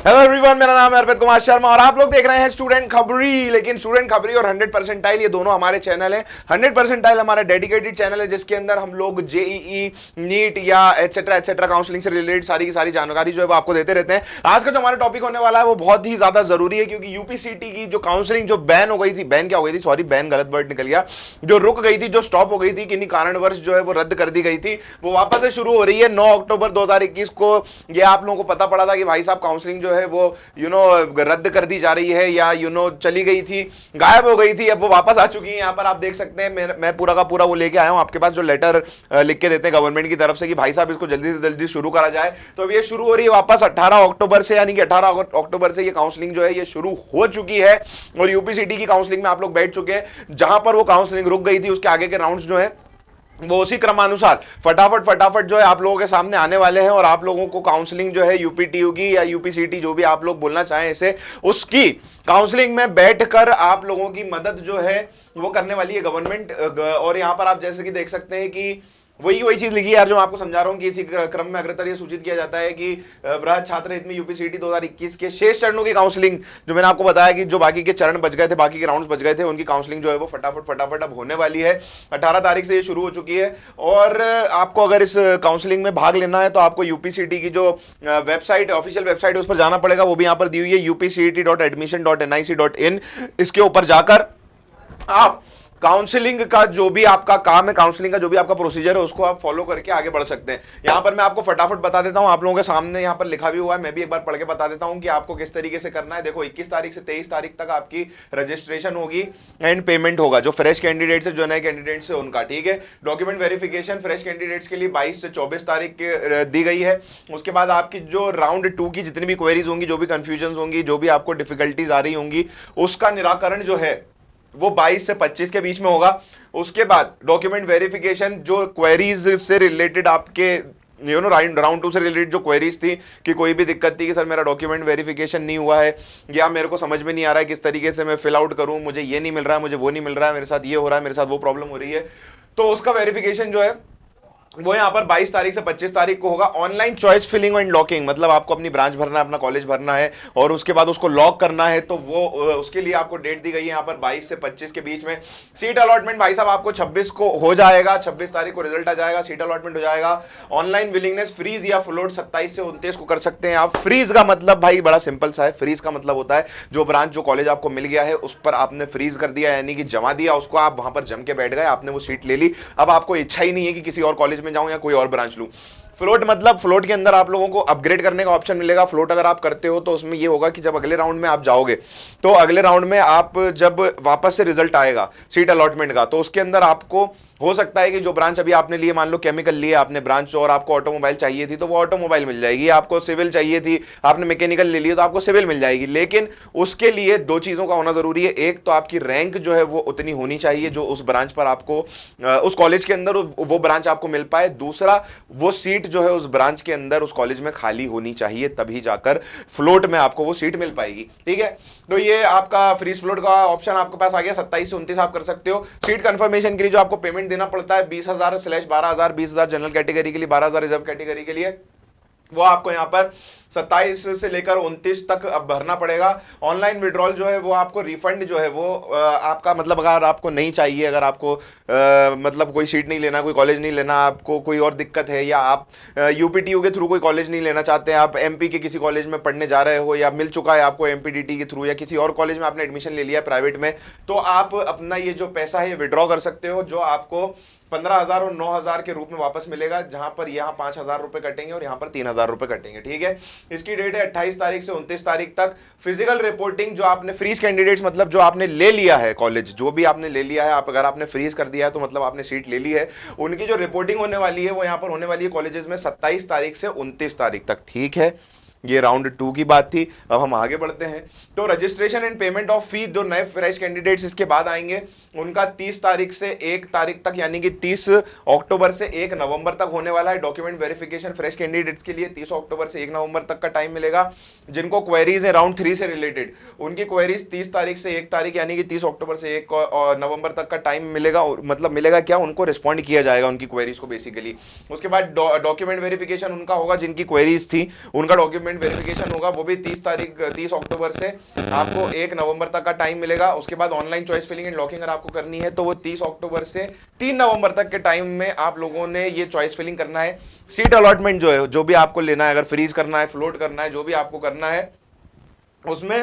Hello everyone, मेरा नाम है अर्पित कुमार शर्मा और आप लोग देख रहे हैं स्टूडेंट खबरी। लेकिन स्टूडेंट खबरी और 100 परसेंटाइल ये दोनों हमारे चैनल हैं। 100 परसेंटाइल हमारा डेडिकेटेड चैनल है जिसके अंदर हम लोग जेईई, नीट या एटसेट्रा काउंसलिंग से रिलेटेड सारी की सारी जानकारी जो है वो आपको देते रहते हैं। आज का जो हमारा टॉपिक होने वाला है वो बहुत ही ज्यादा जरूरी है, क्योंकि यूपीसीटी की जो काउंसलिंग जो बैन हो गई थी, बैन क्या हो गई थी, सॉरी बैन गलत वर्ड निकल गया, जो रुक गई थी, जो स्टॉप हो गई थी, किन्हीं कारणवश जो है वो रद्द कर दी गई थी, वो वापस से शुरू हो रही है 9 अक्टूबर 2021 को। ये आप लोगों को पता पड़ा था कि भाई साहब काउंसलिंग जो है वो रद्द कर दी जा रही है या चली गई थी, गायब हो गई थी, अब वो वापस आ चुकी है। यहां पर आप देख सकते हैं मैं पूरा का पूरा वो लेके आया हूं आपके पास, जो लेटर लिख के देते हैं गवर्नमेंट की तरफ से कि भाई साहब इसको जल्दी से जल्दी शुरू करा जाए। तो अब ये शुरू हो रही है वापस 18 अक्टूबर से, यानी कि 18 अक्टूबर से ये काउंसलिंग जो है ये शुरू हो चुकी है। और यूपीसीटी की काउंसलिंग में आप लोग बैठ चुके हैं। जहां पर वो काउंसलिंग रुक गई थी उसके आगे के राउंड्स जो है वो उसी क्रमानुसार फटाफट जो है आप लोगों के सामने आने वाले हैं। और आप लोगों को काउंसलिंग जो है यूपीटीयू की या यूपीसीटी जो भी आप लोग बोलना चाहें इसे, उसकी काउंसलिंग में बैठकर आप लोगों की मदद जो है वो करने वाली है गवर्नमेंट। और यहां पर आप जैसे कि देख सकते हैं कि वही चीज लिखी है यार, जो मैं आपको समझा रहा हूं कि इसी क्रम में अग्रतर ये सूचित किया जाता है कि वृहद छात्र हित में यूपीसीटी 2021 के शेष चरणों की काउंसलिंग, जो मैंने आपको बताया कि जो बाकी के चरण बच गए थे, बाकी के राउंड्स बच गए थे, उनकी काउंसलिंग जो है वो फटाफट अब होने वाली है। 18 तारीख से ये शुरू हो चुकी है। और आपको अगर इस काउंसलिंग में भाग लेना है तो आपको यूपीसीटी की जो वेबसाइट, ऑफिशियल वेबसाइट है, उस पर जाना पड़ेगा। वो भी यहां पर दी हुई है upct.admission.nic.in। इसके ऊपर जाकर आप काउंसलिंग का जो भी आपका काम है, काउंसलिंग का जो भी आपका प्रोसीजर है, उसको आप फॉलो करके आगे बढ़ सकते हैं। यहां पर मैं आपको फटाफट बता देता हूं, आप लोगों के सामने यहां पर लिखा भी हुआ है, मैं भी एक बार पढ़ के बता देता हूं कि आपको किस तरीके से करना है। देखो 21 तारीख से 23 तारीख तक आपकी रजिस्ट्रेशन होगी एंड पेमेंट होगा, जो फ्रेश कैंडिडेट्स है, जो नए कैंडिडेट्स है उनका, ठीक है। डॉक्यूमेंट वेरिफिकेशन फ्रेश कैंडिडेट्स के लिए 22 से 24 तारीख दी गई है। उसके बाद आपकी जो राउंड 2 की जितनी भी क्वेरीज होंगी, जो भी कंफ्यूजन होंगी, जो भी आपको डिफिकल्टीज आ रही होंगी, उसका निराकरण जो है वो 22 से 25 के बीच में होगा। उसके बाद डॉक्यूमेंट वेरिफिकेशन, जो क्वेरीज से रिलेटेड आपके राउंड 2 से रिलेटेड जो क्वेरीज थी कि कोई भी दिक्कत थी कि सर मेरा डॉक्यूमेंट वेरिफिकेशन नहीं हुआ है, या मेरे को समझ में नहीं आ रहा है किस तरीके से मैं फिल आउट करूं, मुझे ये नहीं मिल रहा है, मुझे वो नहीं मिल रहा है, मेरे साथ ये हो रहा है, मेरे साथ वो प्रॉब्लम हो रही है, तो उसका वेरिफिकेशन जो है वो यहां पर 22 तारीख से 25 तारीख को होगा। Online choice filling and locking, मतलब आपको अपनी ब्रांच भरना है, अपना कॉलेज भरना है और उसके बाद उसको लॉक करना है, तो वो उसके लिए आपको डेट दी गई है यहां पर 22 से 25 के बीच में। सीट अलॉटमेंट भाई साहब आपको 26 को हो जाएगा, 26 तारीख को रिजल्ट आ जाएगा, सीट अलॉटमेंट हो जाएगा। ऑनलाइन विलिंगनेस फ्रीज या फ्लोट 27 से 29 को कर सकते हैं आप। फ्रीज का मतलब भाई बड़ा सिंपल सा है। फ्रीज का मतलब होता है जो ब्रांच, जो कॉलेज आपको मिल गया है उस पर आपने फ्रीज कर दिया, यानी कि जमा दिया उसको, आप वहां पर जम के बैठ गए, आपने वो सीट ले ली। अब आपको इच्छा ही नहीं है कि किसी और कॉलेज में जाऊं या कोई और ब्रांच लूं। फ्लोट मतलब फ्लोट के अंदर आप लोगों को अपग्रेड करने का ऑप्शन मिलेगा। फ्लोट अगर आप करते हो तो उसमें ये होगा कि जब अगले राउंड में आप जाओगे, तो अगले राउंड में आप जब वापस से रिजल्ट आएगा सीट अलॉटमेंट का, तो उसके अंदर आपको हो सकता है कि जो ब्रांच अभी आपने लिए, मान लो केमिकल लिए आपने ब्रांच, और आपको ऑटोमोबाइल चाहिए थी तो वो ऑटोमोबाइल मिल जाएगी, आपको सिविल चाहिए थी, आपने मैकेनिकल ले लिया तो आपको सिविल मिल जाएगी। लेकिन उसके लिए दो चीजों का होना जरूरी है। एक तो आपकी रैंक जो है वो उतनी होनी चाहिए जो उस ब्रांच पर आपको, उस कॉलेज के अंदर वो ब्रांच आपको मिल पाए। दूसरा, वो सीट जो है उस ब्रांच के अंदर उस कॉलेज में खाली होनी चाहिए, तभी जाकर फ्लोट में आपको वो सीट मिल पाएगी, ठीक है। तो ये आपका फ्रीज फ्लोट का ऑप्शन आपके पास आ गया। 27 से 29 आप कर सकते हो। सीट कंफर्मेशन के लिए जो आपको पेमेंट देना पड़ता है 20,000/12,000, 20,000 जनरल कैटेगरी के लिए, 12,000 रिजर्व कैटेगरी के लिए, वो आपको यहां पर 27 से लेकर 29 तक अब भरना पड़ेगा। ऑनलाइन विड्रॉल जो है वो आपको रिफंड जो है वो आपका, मतलब अगर आपको नहीं चाहिए, अगर आपको मतलब कोई सीट नहीं लेना, कोई कॉलेज नहीं लेना, आपको कोई और दिक्कत है, या आप यूपीटीयू के थ्रू कोई कॉलेज नहीं लेना चाहते हैं, आप एमपी के किसी कॉलेज में पढ़ने जा रहे हो या मिल चुका है आपको एमपीडीटी के थ्रू, या किसी और कॉलेज में आपने एडमिशन ले लिया प्राइवेट में, तो आप अपना ये जो पैसा है विड्रॉ कर सकते हो, जो आपको 15,000 और 9,000 के रूप में वापस मिलेगा, जहां पर यहां 5,000 रुपए कटेंगे और यहां पर 3,000 रुपए कटेंगे, ठीक है। इसकी डेट है 28 तारीख से 29 तारीख तक। फिजिकल रिपोर्टिंग, जो आपने फ्रीज कैंडिडेट्स, मतलब जो आपने ले लिया है कॉलेज, जो भी आपने ले लिया है, आप अगर आपने फ्रीज कर दिया है तो मतलब आपने सीट ले ली है, उनकी जो रिपोर्टिंग होने वाली है वो यहां पर होने वाली है कॉलेजेस में 27 तारीख से 29 तारीख तक, ठीक है। ये राउंड 2 की बात थी। अब हम आगे बढ़ते हैं। तो रजिस्ट्रेशन एंड पेमेंट ऑफ फी, जो नए फ्रेश कैंडिडेट्स इसके बाद आएंगे उनका 30 तारीख से 1 तारीख तक, यानी कि 30 अक्टूबर से 1 नवंबर तक होने वाला है। डॉक्यूमेंट वेरिफिकेशन फ्रेश कैंडिडेट्स के लिए 30 अक्टूबर से 1 नवंबर तक का टाइम मिलेगा। जिनको क्वेरीज है राउंड 3 से रिलेटेड, उनकी क्वेरीज 30 तारीख से 1 तारीख, यानी कि 30 अक्टूबर से 1 नवंबर तक का टाइम मिलेगा। मतलब मिलेगा क्या, उनको रिस्पॉन्ड किया जाएगा उनकी क्वेरीज को बेसिकली। उसके बाद डॉक्यूमेंट वेरिफिकेशन उनका होगा, जिनकी क्वेरीज थी उनका डॉक्यूमेंट डॉक्यूमेंट वेरिफिकेशन होगा, वो भी 30 अक्टूबर से आपको 1 नवंबर तक का टाइम मिलेगा। उसके बाद online choice filling and locking अगर आपको करनी है तो वो 30 अक्टूबर से 3 नवंबर तक के टाइम में आप लोगों ने ये चॉइस फिलिंग करना है। सीट अलॉटमेंट जो है, जो भी आपको लेना है, अगर फ्रीज करना है, फ्लोट करना है, जो भी आपको करना है उसमें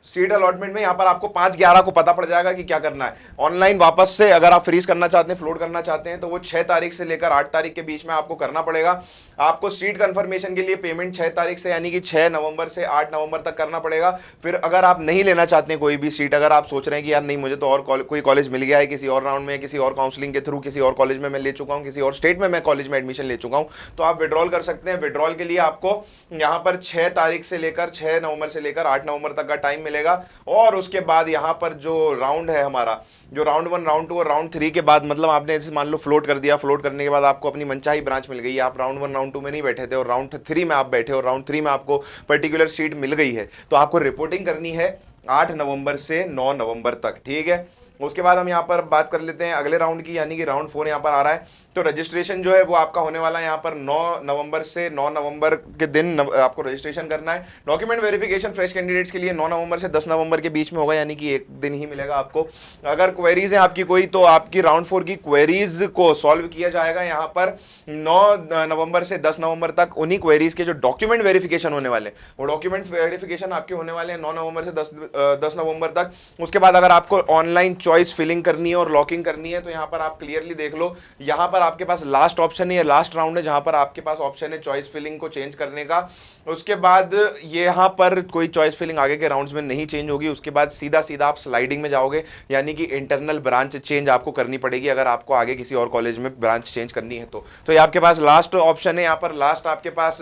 सीट अलॉटमेंट में यहां पर आपको 5/11 को पता पड़ जाएगा कि क्या करना है। ऑनलाइन वापस से अगर आप फ्रीज करना चाहते हैं, फ्लोट करना चाहते हैं, तो वो 6 तारीख से लेकर 8 तारीख के बीच में आपको करना पड़ेगा। आपको सीट कंफर्मेशन के लिए पेमेंट 6 तारीख से यानी कि 6 नवंबर से 8 नवंबर तक करना पड़ेगा। फिर अगर आप नहीं लेना चाहते हैं कोई भी सीट, अगर आप सोच रहे हैं कि यार नहीं मुझे तो और कोई कॉलेज मिल गया है किसी और राउंड में, किसी और काउंसलिंग के थ्रू किसी और कॉलेज में मैं ले चुका हूं, किसी और स्टेट में मैं कॉलेज में एडमिशन ले चुका हूं, तो आप विड्रॉल कर सकते हैं। विड्रॉल के लिए आपको यहां पर 6 तारीख से लेकर 6 नवंबर से लेकर 8 नवंबर तक का टाइम मिलेगा। और उसके बाद यहां पर जो राउंड है हमारा, जो राउंड 1, राउंड 2 और राउंड 3 के बाद, मतलब आपने ऐसे मान लो फ्लोट कर दिया, फ्लोट करने के बाद आपको अपनी मनचाही ब्रांच मिल गई, आप राउंड 1 राउंड 2 में नहीं बैठे थे और राउंड 3 में आप बैठे और राउंड 3 में आपको पर्टिकुलर सीट मिल गई है, तो आपको रिपोर्टिंग करनी है 8 नवंबर से 9 नवंबर तक, ठीक है। उसके बाद हम यहाँ पर बात कर लेते हैं अगले राउंड की, यानी कि राउंड 4 यहाँ पर आ रहा है। तो रजिस्ट्रेशन जो है वो आपका होने वाला है यहाँ पर 9 नवंबर से 9 नवंबर के दिन आपको रजिस्ट्रेशन करना है। डॉक्यूमेंट वेरिफिकेशन फ्रेश कैंडिडेट्स के लिए 9 नवंबर से 10 नवंबर के बीच में होगा, यानी कि एक दिन ही मिलेगा आपको। अगर क्वेरीज है आपकी कोई, तो आपकी राउंड 4 की क्वेरीज को सॉल्व किया जाएगा यहाँ पर 9 नवंबर से 10 नवंबर तक। उन्हीं क्वेरीज के जो डॉक्यूमेंट वेरिफिकेशन होने वाले, वो डॉक्यूमेंट वेरिफिकेशन आपके होने वाले हैं 9 नवंबर से 10 नवंबर तक। उसके बाद अगर आपको ऑनलाइन चॉइस फिलिंग करनी है और लॉकिंग करनी है, तो यहाँ पर आप क्लियरली देख लो, यहाँ पर आपके पास लास्ट ऑप्शन है, लास्ट राउंड है जहां पर आपके पास ऑप्शन है चॉइस फिलिंग को चेंज करने का। उसके बाद ये यहां पर कोई चॉइस फिलिंग आगे के राउंड्स में नहीं चेंज होगी। उसके बाद सीधा सीधा आप स्लाइडिंग में जाओगे, यानी कि इंटरनल ब्रांच चेंज आपको करनी पड़ेगी अगर आपको आगे किसी और कॉलेज में ब्रांच चेंज करनी है तो ये आपके पास लास्ट ऑप्शन है। यहाँ पर लास्ट आपके पास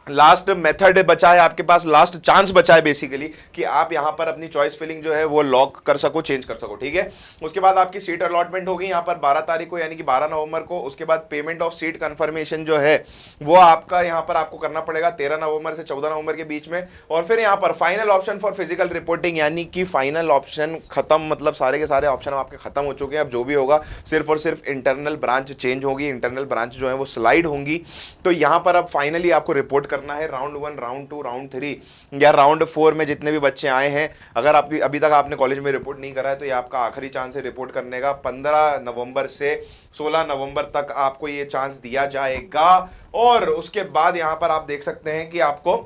लास्ट मेथड बचा है, आपके पास लास्ट चांस बचा है बेसिकली, कि आप यहां पर अपनी चॉइस फिलिंग जो है वो लॉक कर सको, चेंज कर सको, ठीक है। उसके बाद आपकी सीट अलॉटमेंट होगी यहां पर 12 तारीख को, यानी कि 12 नवंबर को। उसके बाद पेमेंट ऑफ सीट कंफर्मेशन जो है वो आपका यहां पर आपको करना पड़ेगा 13 नवंबर से 14 नवंबर के बीच में। और फिर यहां पर final option for physical reporting, यानी कि फाइनल ऑप्शन खत्म, मतलब सारे के सारे ऑप्शन आपके खत्म हो चुके हैं। अब जो भी होगा सिर्फ और सिर्फ इंटरनल ब्रांच चेंज होगी, इंटरनल ब्रांच जो है वो स्लाइड होंगी। तो यहां पर अब फाइनली आपको रिपोर्ट करना है राउंड 1, राउंड 2, राउंड 3 या राउंड 4 में जितने भी बच्चे आए हैं। अगर आप अभी तक आपने कॉलेज में रिपोर्ट नहीं करा है, तो ये आपका आखिरी चांस है रिपोर्ट करने का। 15 नवंबर से 16 नवंबर तक आपको ये चांस दिया जाएगा। और उसके बाद यहां पर आप देख सकते हैं कि आपको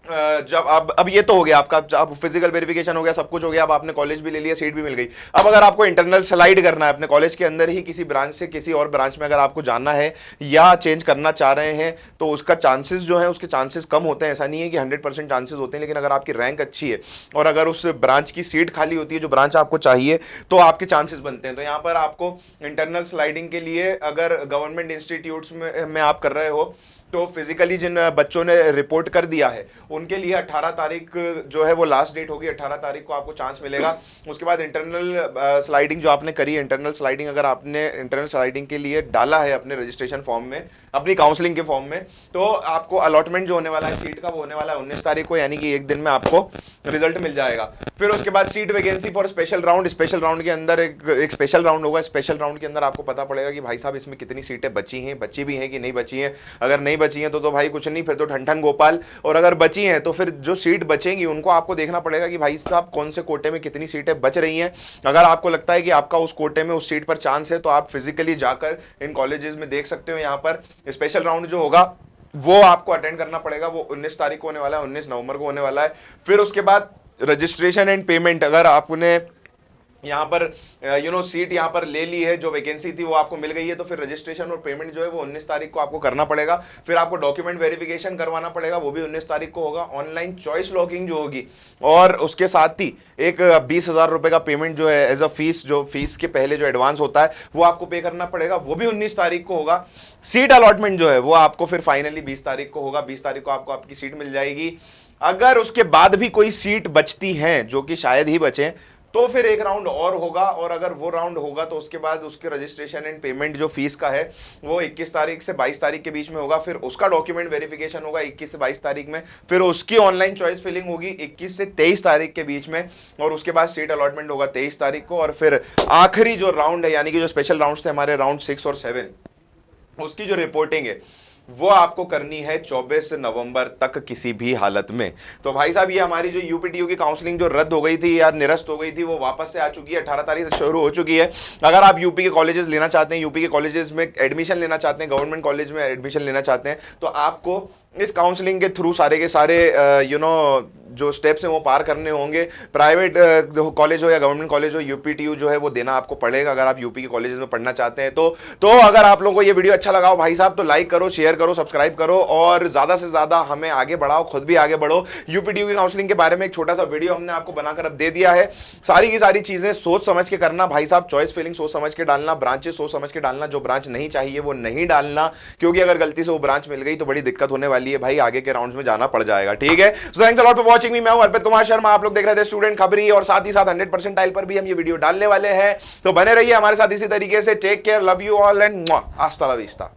जब अब ये तो हो गया आपका, अब फिजिकल वेरिफिकेशन हो गया, सब कुछ हो गया, अब आपने कॉलेज भी ले लिया, सीट भी मिल गई। अब अगर आपको इंटरनल स्लाइड करना है अपने कॉलेज के अंदर ही किसी ब्रांच से किसी और ब्रांच में अगर आपको जाना है या चेंज करना चाह रहे हैं, तो उसका चांसेस जो है उसके चांसेस कम होते हैं। ऐसा नहीं है कि 100% चांसेस होते हैं, लेकिन अगर आपकी रैंक अच्छी है और अगर उस ब्रांच की सीट खाली होती है जो ब्रांच आपको चाहिए, तो आपके चांसेस बनते हैं। तो यहाँ पर आपको इंटरनल स्लाइडिंग के लिए अगर गवर्नमेंट इंस्टीट्यूट्स में आप कर रहे हो, तो फिजिकली जिन बच्चों ने रिपोर्ट कर दिया है उनके लिए 18 तारीख जो है वो लास्ट डेट होगी, 18 तारीख को आपको चांस मिलेगा। उसके बाद इंटरनल स्लाइडिंग जो आपने करी है, इंटरनल स्लाइडिंग अगर आपने इंटरनल स्लाइडिंग के लिए डाला है अपने रजिस्ट्रेशन फॉर्म में, अपनी काउंसलिंग के फॉर्म में, तो आपको अलॉटमेंट जो होने वाला है सीट का वो होने वाला है 19 तारीख को, यानी कि एक दिन में आपको रिजल्ट मिल जाएगा। फिर उसके बाद seat vacancy for special round, special round के अंदर एक स्पेशल राउंड होगा। स्पेशल राउंड के अंदर आपको पता पड़ेगा कि भाई साहब इसमें कितनी सीटें बची हैं, बची भी हैं कि नहीं बची हैं। अगर नहीं बची हैं तो भाई कुछ नहीं, फिर तो ठन ठन गोपाल। और अगर बची हैं तो फिर जो सीट बचेंगी उनको आपको देखना पड़ेगा कि भाई साहब कौन से कोटे में कितनी सीटें बच रही हैं। अगर आपको लगता है कि आपका उस कोटे में उस सीट पर चांस है, तो आप फिजिकली जाकर इन कॉलेजेस में देख सकते हो। यहाँ पर स्पेशल राउंड जो होगा वो आपको अटेंड करना पड़ेगा, वो 19 तारीख को होने वाला है, 19 नवंबर को होने वाला है। फिर उसके बाद रजिस्ट्रेशन एंड पेमेंट, अगर आपने यहाँ पर सीट यहाँ पर ले ली है, जो वैकेंसी थी वो आपको मिल गई है, तो फिर रजिस्ट्रेशन और पेमेंट जो है वो 19 तारीख को आपको करना पड़ेगा। फिर आपको डॉक्यूमेंट वेरिफिकेशन करवाना पड़ेगा, वो भी 19 तारीख को होगा। ऑनलाइन चॉइस लॉकिंग जो होगी, और उसके साथ ही एक 20,000 रुपए का पेमेंट जो है एज अ फीस, जो फीस के पहले जो एडवांस होता है वो आपको पे करना पड़ेगा, वो भी 19 तारीख को होगा। सीट अलॉटमेंट जो है वो आपको फिर फाइनली 20 तारीख को होगा, 20 तारीख को आपको आपकी सीट मिल जाएगी। अगर उसके बाद भी कोई सीट बचती है, जो कि शायद ही बचे, तो फिर एक राउंड और होगा। और अगर वो राउंड होगा तो उसके बाद उसके रजिस्ट्रेशन एंड पेमेंट जो फीस का है वो 21 तारीख से 22 तारीख के बीच में होगा। फिर उसका डॉक्यूमेंट वेरिफिकेशन होगा 21 से 22 तारीख में। फिर उसकी ऑनलाइन चॉइस फिलिंग होगी 21 से 23 तारीख के बीच में। और उसके बाद सीट अलॉटमेंट होगा 23 तारीख को। और फिर आखिरी जो राउंड है, यानी कि जो स्पेशल राउंड थे हमारे राउंड 6 और 7, उसकी जो रिपोर्टिंग है वो आपको करनी है 24 नवंबर तक किसी भी हालत में। तो भाई साहब ये हमारी जो यूपीटीयू की काउंसलिंग जो रद्द हो गई थी या निरस्त हो गई थी वो वापस से आ चुकी है, 18 तारीख से शुरू हो चुकी है। अगर आप यूपी के कॉलेजेस लेना चाहते हैं, यूपी के कॉलेजेस में एडमिशन लेना चाहते हैं, गवर्नमेंट कॉलेज में एडमिशन लेना चाहते हैं, तो आपको इस काउंसलिंग के थ्रू सारे के सारे जो स्टेप्स हैं वो पार करने होंगे। प्राइवेट कॉलेज हो या गवर्नमेंट कॉलेज हो, यूपीटीयू जो है वो देना आपको पड़ेगा अगर आप यूपी के कॉलेजेस में पढ़ना चाहते हैं। तो अगर आप लोगों को ये वीडियो अच्छा लगा हो भाई साहब तो लाइक करो, शेयर करो, सब्सक्राइब करो और ज्यादा से ज्यादा हमें आगे बढ़ाओ, खुद भी आगे बढ़ो। यूपीटीयू की काउंसलिंग के बारे में एक छोटा सा वीडियो हमने आपको बनाकर अब दे दिया है। सारी की सारी चीजें सोच समझ के करना भाई साहब, चॉइस फिलिंग सोच समझ के डालना, ब्रांचेस सोच समझ के डालना, जो ब्रांच नहीं चाहिए वो नहीं डालना, क्योंकि अगर गलती से वो ब्रांच मिल गई तो बड़ी दिक्कत होने वाली है भाई, आगे के राउंड्स में जाना पड़ जाएगा। ठीक है, so thanks a lot for watching me. मैं हूं अर्पित कुमार शर्मा, आप लोग देख रहे थे स्टूडेंट खबरी, और साथ ही साथ 100% पर भी हम ये वीडियो डालने वाले हैं, तो बने रहिए हमारे साथ इसी तरीके से। Take care, love you all and hasta la vista.